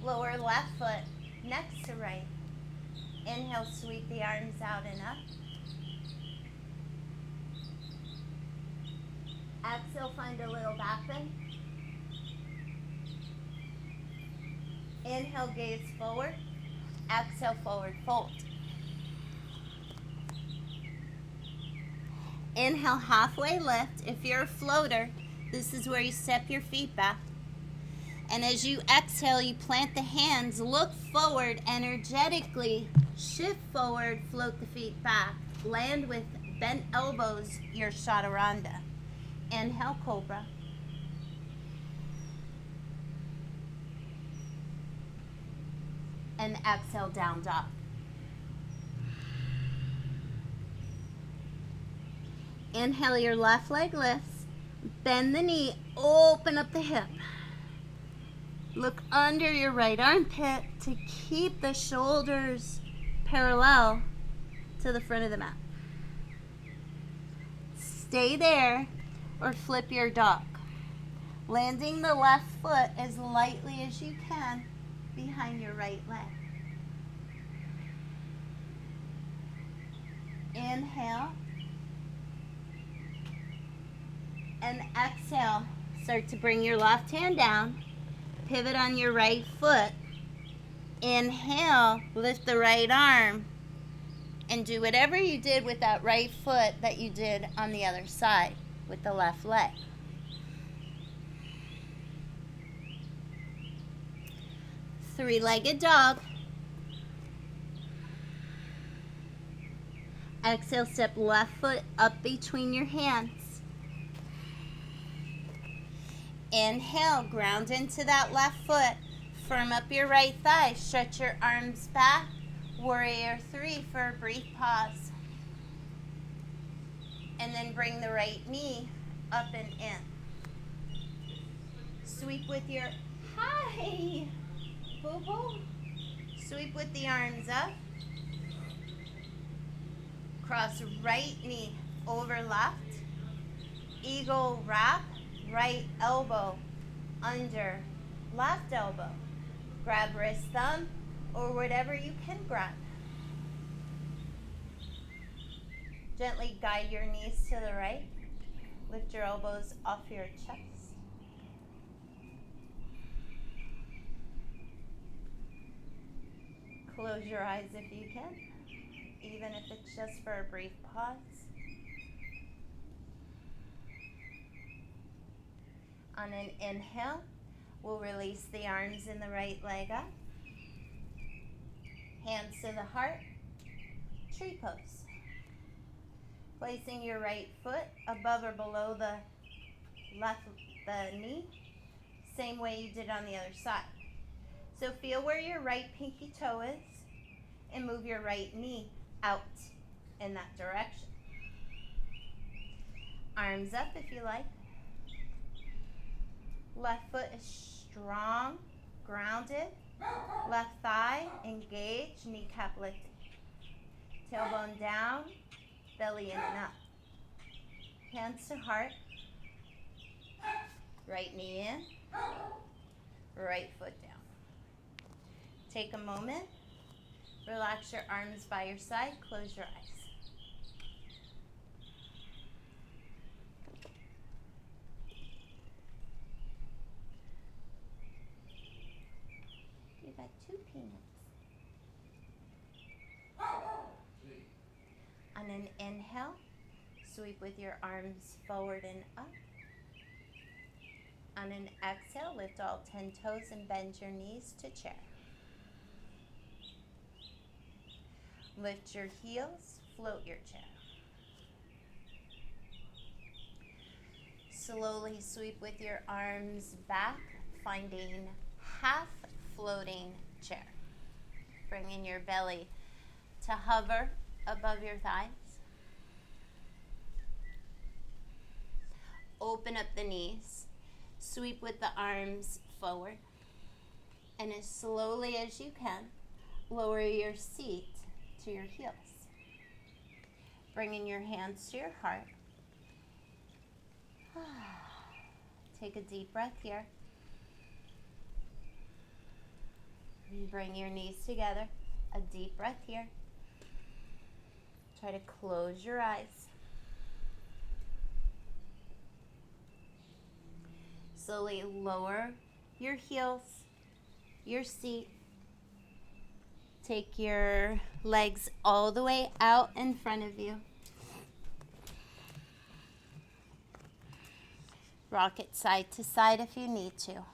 Lower left foot next to right. Inhale, sweep the arms out and up. Exhale, find a little back bend. Inhale, gaze forward. Exhale, forward fold. Inhale, halfway lift. If you're a floater, this is where you step your feet back. And as you exhale, you plant the hands, look forward energetically, shift forward, float the feet back. Land with bent elbows, your chaturanga. Inhale, cobra. And exhale, down dog. Inhale, your left leg lifts. Bend the knee, open up the hip. Look under your right armpit to keep the shoulders parallel to the front of the mat. Stay there or flip your dog. Landing the left foot as lightly as you can behind your right leg. Inhale. And exhale. Start to bring your left hand down. Pivot on your right foot. Inhale, lift the right arm. And do whatever you did with that right foot that you did on the other side with the left leg. Three-legged dog. Exhale, step left foot up between your hands. Inhale, ground into that left foot. Firm up your right thigh. Stretch your arms back. Warrior three for a brief pause. And then bring the right knee up and in. Sweep with your, hi, boo-boo. Sweep with the arms up. Cross right knee over left. Eagle wrap, right elbow under left elbow. Grab wrist thumb or whatever you can grab. Gently guide your knees to the right. Lift your elbows off your chest. Close your eyes if you can, even if it's just for a brief pause. On an inhale, we'll release the arms in the right leg up. Hands to the heart, tree pose. Placing your right foot above or below the knee, same way you did on the other side. So feel where your right pinky toe is and move your right knee out in that direction. Arms up if you like. Left foot is strong, grounded. Left thigh engaged, kneecap lifted. Tailbone down, belly in and up. Hands to heart. Right knee in, right foot down. Take a moment. Relax your arms by your side. Close your eyes. You got 2 peanuts. On an inhale, sweep with your arms forward and up. On an exhale, lift all 10 toes and bend your knees to chair. Lift your heels, float your chair. Slowly sweep with your arms back, finding half floating chair. Bringing your belly to hover above your thighs. Open up the knees. Sweep with the arms forward. And as slowly as you can, lower your seat to your heels. Bringing your hands to your heart. Take a deep breath here. And bring your knees together. A deep breath here. Try to close your eyes. Slowly lower your heels, your seat. Take your legs all the way out in front of you. Rock it side to side if you need to.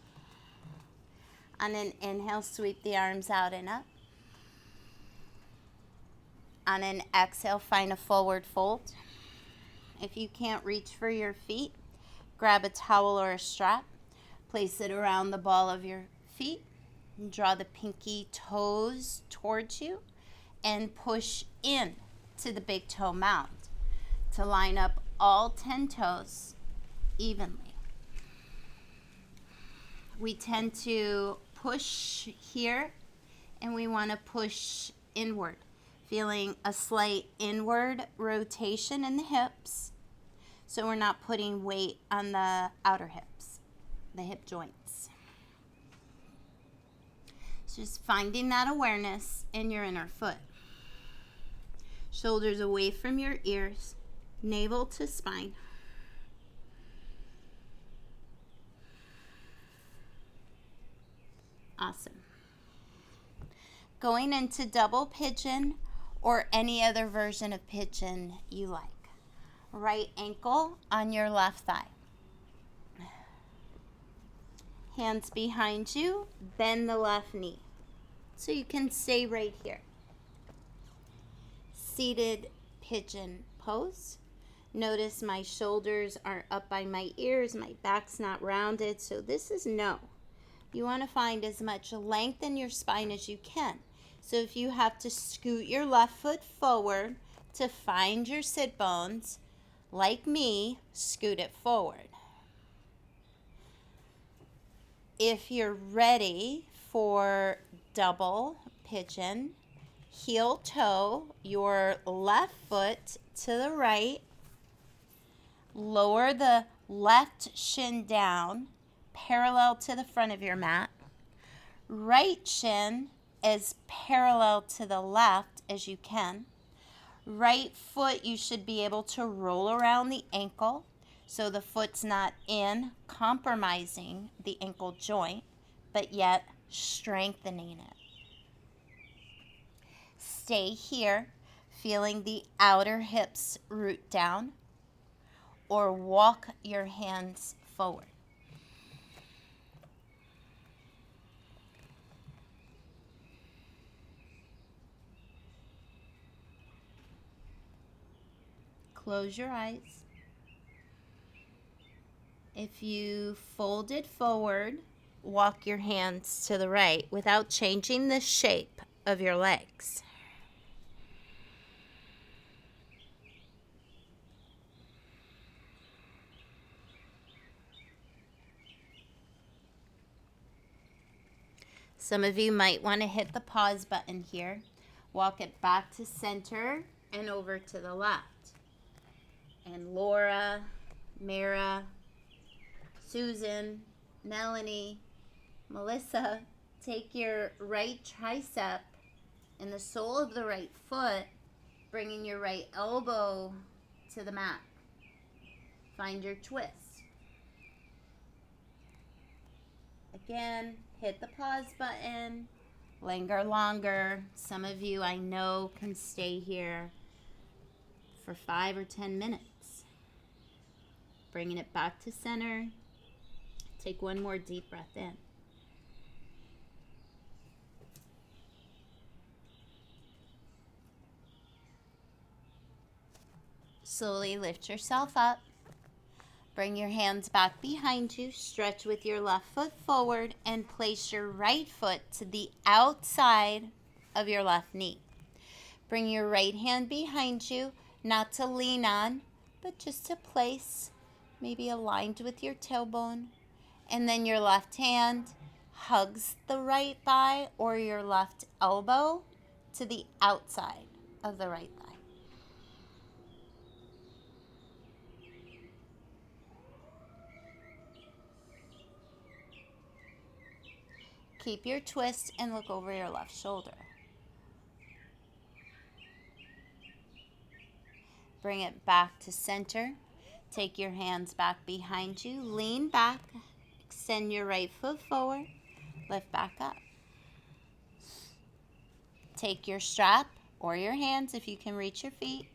On an inhale, sweep the arms out and up. On an exhale, find a forward fold. If you can't reach for your feet, grab a towel or a strap. Place it around the ball of your feet. And draw the pinky toes towards you and push in to the big toe mound to line up all 10 toes evenly. We tend to push here and we want to push inward, feeling a slight inward rotation in the hips so we're not putting weight on the outer hips, the hip joints. So just finding that awareness in your inner foot. Shoulders away from your ears, navel to spine. Awesome. Going into double pigeon or any other version of pigeon you like. Right ankle on your left thigh. Hands behind you, bend the left knee. So you can stay right here. Seated pigeon pose. Notice my shoulders are up by my ears, my back's not rounded, so this is no. You want to find as much length in your spine as you can. So if you have to scoot your left foot forward to find your sit bones, like me, scoot it forward. If you're ready for double pigeon, heel toe your left foot to the right, lower the left shin down parallel to the front of your mat. Right shin as parallel to the left as you can. Right foot you should be able to roll around the ankle so the foot's not in, compromising the ankle joint, but yet strengthening it. Stay here, feeling the outer hips root down, or walk your hands forward. Close your eyes. If you fold it forward, walk your hands to the right without changing the shape of your legs. Some of you might want to hit the pause button here. Walk it back to center and over to the left. And Laura, Mira, Susan, Melanie, Melissa, take your right tricep and the sole of the right foot, bringing your right elbow to the mat. Find your twist. Again, hit the pause button. Linger longer. Some of you I know can stay here for 5 or 10 minutes. Bringing it back to center. Take one more deep breath in. Slowly lift yourself up. Bring your hands back behind you. Stretch with your left foot forward and place your right foot to the outside of your left knee. Bring your right hand behind you, not to lean on, but just to place, maybe aligned with your tailbone. And then your left hand hugs the right thigh or your left elbow to the outside of the right thigh. Keep your twist and look over your left shoulder. Bring it back to center. Take your hands back behind you. Lean back. Extend your right foot forward. Lift back up. Take your strap or your hands, if you can reach your feet,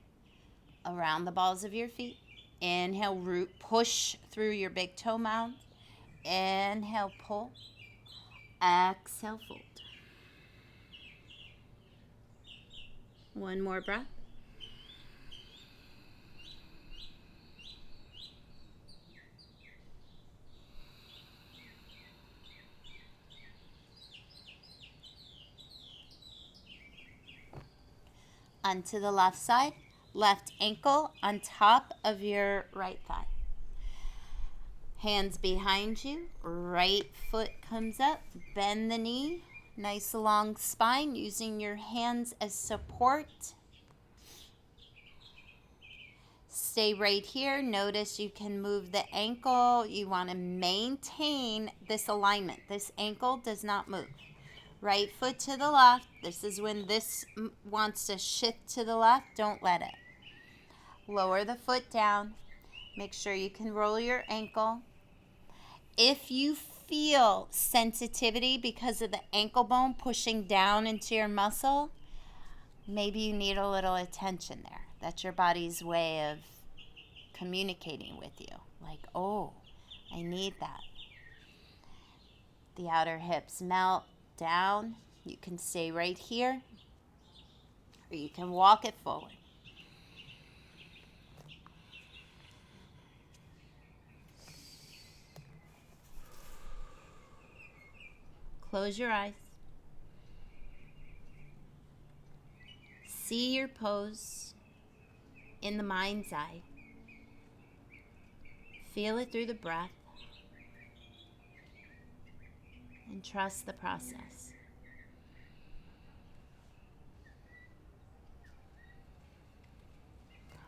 around the balls of your feet. Inhale, root, push through your big toe mound. Inhale, pull. Exhale, fold. One more breath. Onto the left side. Left ankle on top of your right thigh. Hands behind you. Right foot comes up. Bend the knee. Nice long spine, using your hands as support. Stay right here. Notice you can move the ankle. You want to maintain this alignment. This ankle does not move. Right foot to the left. This is when this wants to shift to the left. Don't let it. Lower the foot down. Make sure you can roll your ankle. If you feel sensitivity because of the ankle bone pushing down into your muscle, maybe you need a little attention there. That's your body's way of communicating with you. Like, oh, I need that. The outer hips melt down. You can stay right here, or you can walk it forward. Close your eyes. See your pose in the mind's eye. Feel it through the breath. And trust the process.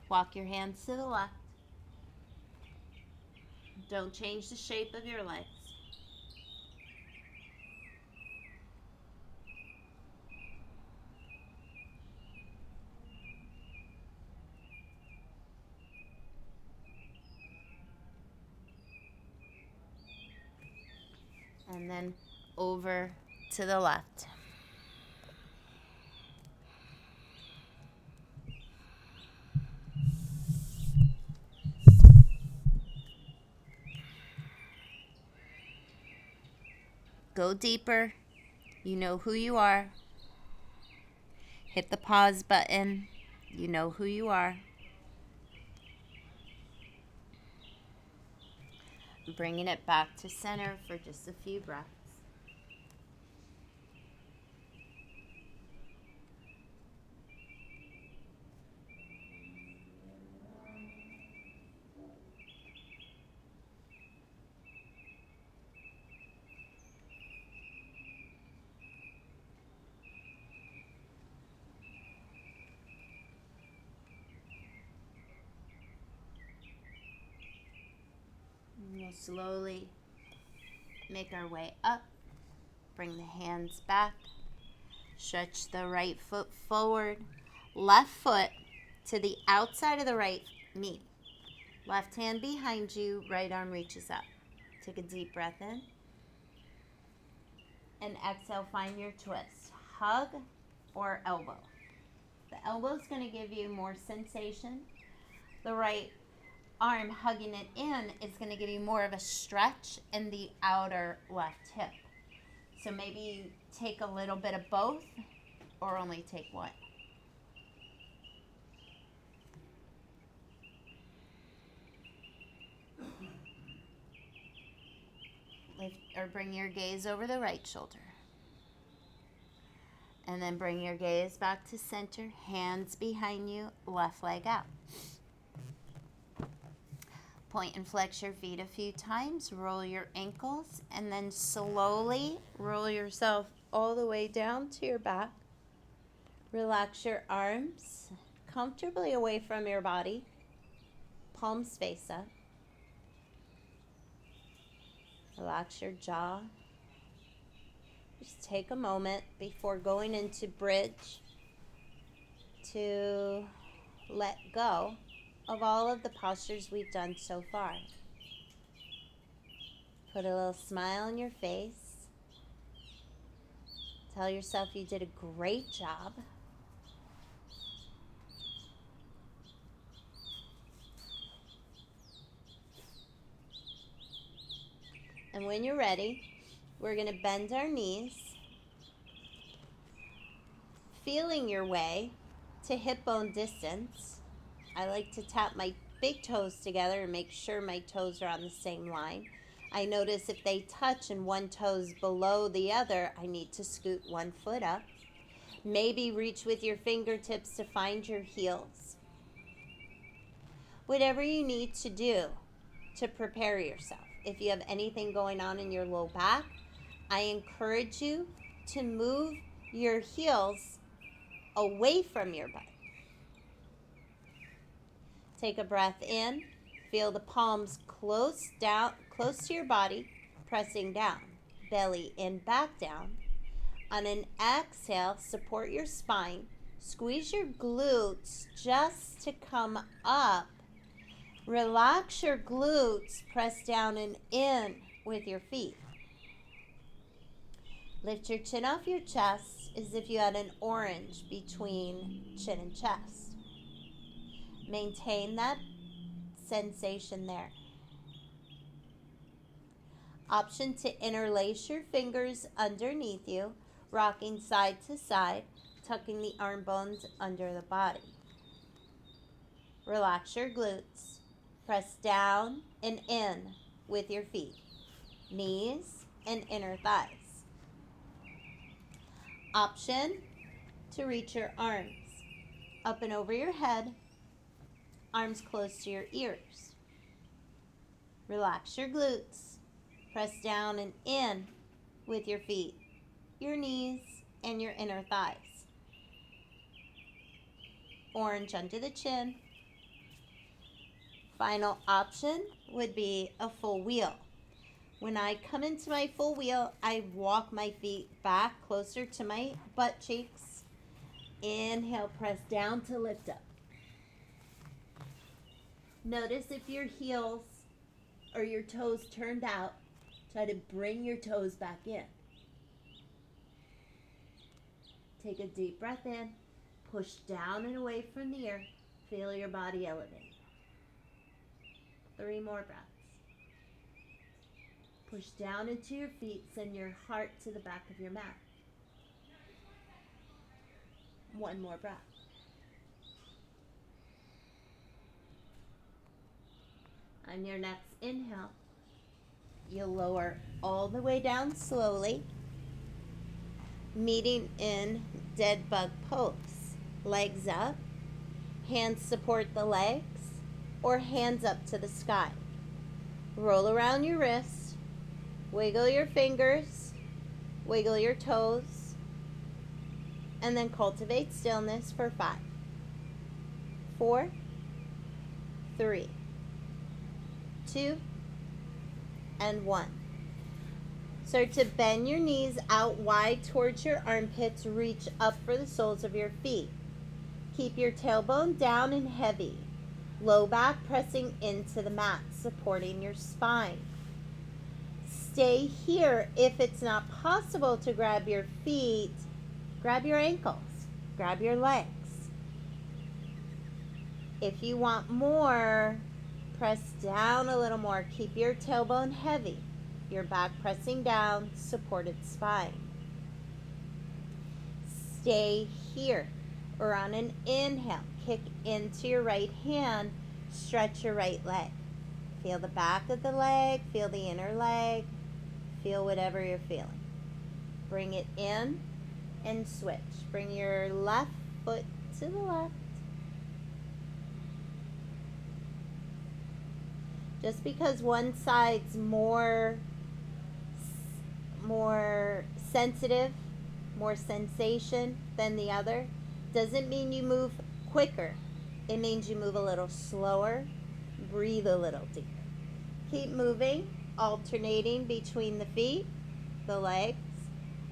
Walk your hands to the left. Don't change the shape of your legs. And then over to the left. Go deeper. You know who you are. Hit the pause button. You know who you are. Bringing it back to center for just a few breaths. We'll slowly make our way up. Bring the hands back. Stretch the right foot forward. Left foot to the outside of the right knee. Left hand behind you. Right arm reaches up. Take a deep breath in. And exhale, find your twist. Hug or elbow. The elbow is going to give you more sensation. The right arm hugging it in is going to give you more of a stretch in the outer left hip. So maybe you take a little bit of both or only take one. or bring your gaze over the right shoulder. And then bring your gaze back to center, hands behind you, left leg out. Point and flex your feet a few times, roll your ankles, and then slowly roll yourself all the way down to your back. Relax your arms comfortably away from your body, palms face up. Relax your jaw. Just take a moment before going into bridge to let go of all of the postures we've done so far. Put a little smile on your face. Tell yourself you did a great job. And when you're ready, we're going to bend our knees, feeling your way to hip bone distance. I like to tap my big toes together and make sure my toes are on the same line. I notice if they touch and one toe's below the other, I need to scoot one foot up. Maybe reach with your fingertips to find your heels. Whatever you need to do to prepare yourself. If you have anything going on in your low back, I encourage you to move your heels away from your butt. Take a breath in. Feel the palms close to your body, pressing down. Belly in, back down. On an exhale, support your spine. Squeeze your glutes just to come up. Relax your glutes. Press down and in with your feet. Lift your chin off your chest as if you had an orange between chin and chest. Maintain that sensation there. Option to interlace your fingers underneath you, rocking side to side, tucking the arm bones under the body. Relax your glutes. Press down and in with your feet, knees and inner thighs. Option to reach your arms up and over your head, arms close to your ears. Relax your glutes. Press down and in with your feet, your knees, and your inner thighs. Orange under the chin. Final option would be a full wheel. When I come into my full wheel, I walk my feet back closer to my butt cheeks. Inhale, press down to lift up. Notice if your heels or your toes turned out, try to bring your toes back in. Take a deep breath in, push down and away from the earth. Feel your body elevate. 3 more breaths. Push down into your feet, send your heart to the back of your mat. 1 more breath. On your next inhale, you'll lower all the way down slowly, meeting in dead bug pose. Legs up, hands support the legs, or hands up to the sky. Roll around your wrists, wiggle your fingers, wiggle your toes, and then cultivate stillness for 5, 4, 3, 2, and 1. Start to bend your knees out wide towards your armpits. Reach up for the soles of your feet. Keep your tailbone down and heavy. Low back pressing into the mat, supporting your spine. Stay here. If it's not possible to grab your feet, grab your ankles, grab your legs. If you want more, press down a little more. Keep your tailbone heavy. Your back pressing down, supported spine. Stay here. Or on an inhale, kick into your right hand, stretch your right leg. Feel the back of the leg, feel the inner leg. Feel whatever you're feeling. Bring it in and switch. Bring your left foot to the left. Just because one side's more sensitive, more sensation than the other, doesn't mean you move quicker. It means you move a little slower, breathe a little deeper. Keep moving, alternating between the feet, the legs,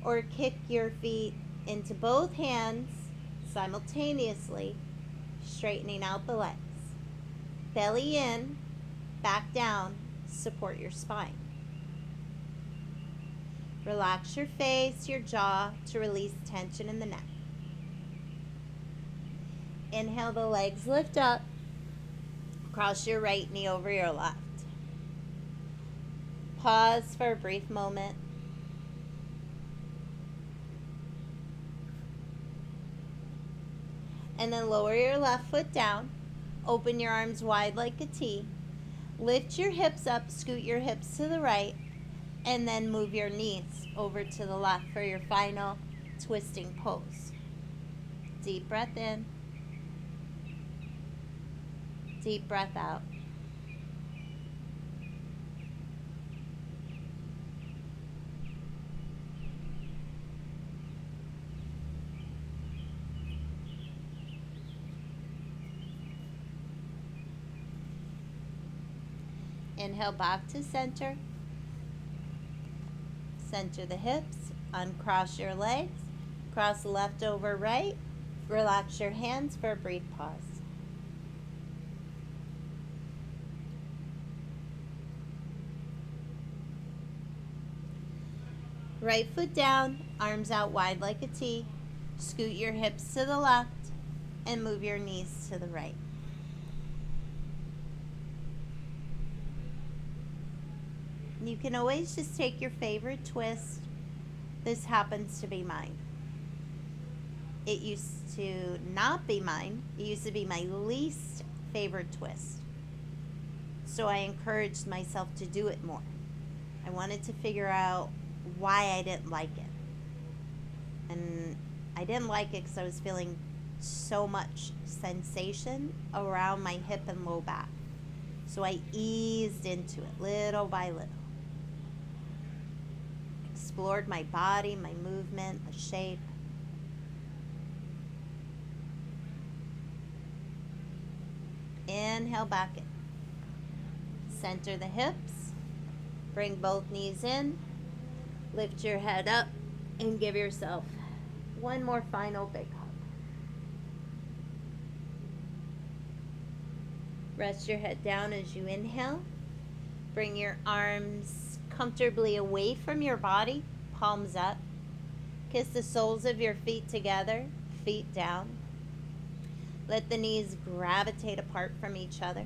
or kick your feet into both hands simultaneously, straightening out the legs. Belly in, back down, support your spine. Relax your face, your jaw to release tension in the neck. Inhale, the legs lift up. Cross your right knee over your left. Pause for a brief moment. And then lower your left foot down. Open your arms wide like a T. Lift your hips up, scoot your hips to the right, and then move your knees over to the left for your final twisting pose. Deep breath in. Deep breath out. Inhale back to center. Center the hips. Uncross your legs. Cross left over right. Relax your hands for a brief pause. Right foot down, arms out wide like a T. Scoot your hips to the left and move your knees to the right. You can always just take your favorite twist. This happens to be mine. It used to not be mine. It used to be my least favorite twist. So I encouraged myself to do it more. I wanted to figure out why I didn't like it. And I didn't like it because I was feeling so much sensation around my hip and low back. So I eased into it little by little. Explored my body, my movement, the shape. Inhale back in. Center the hips. Bring both knees in. Lift your head up and give yourself one more final big hug. Rest your head down as you inhale. Bring your arms comfortably away from your body, palms up. Kiss the soles of your feet together, feet down. Let the knees gravitate apart from each other.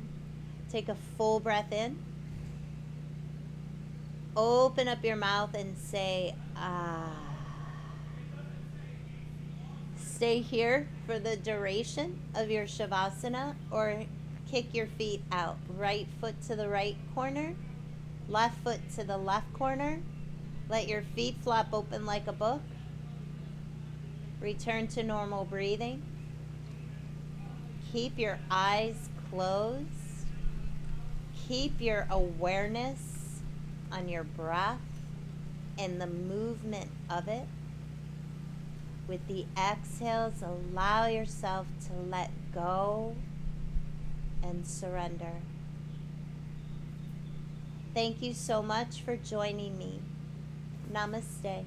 Take a full breath in. Open up your mouth and say, ah. Stay here for the duration of your Shavasana or kick your feet out. Right foot to the right corner, left foot to the left corner. Let your feet flap open like a book. Return to normal breathing. Keep your eyes closed. Keep your awareness on your breath and the movement of it. With the exhales, allow yourself to let go and surrender. Thank you so much for joining me. Namaste.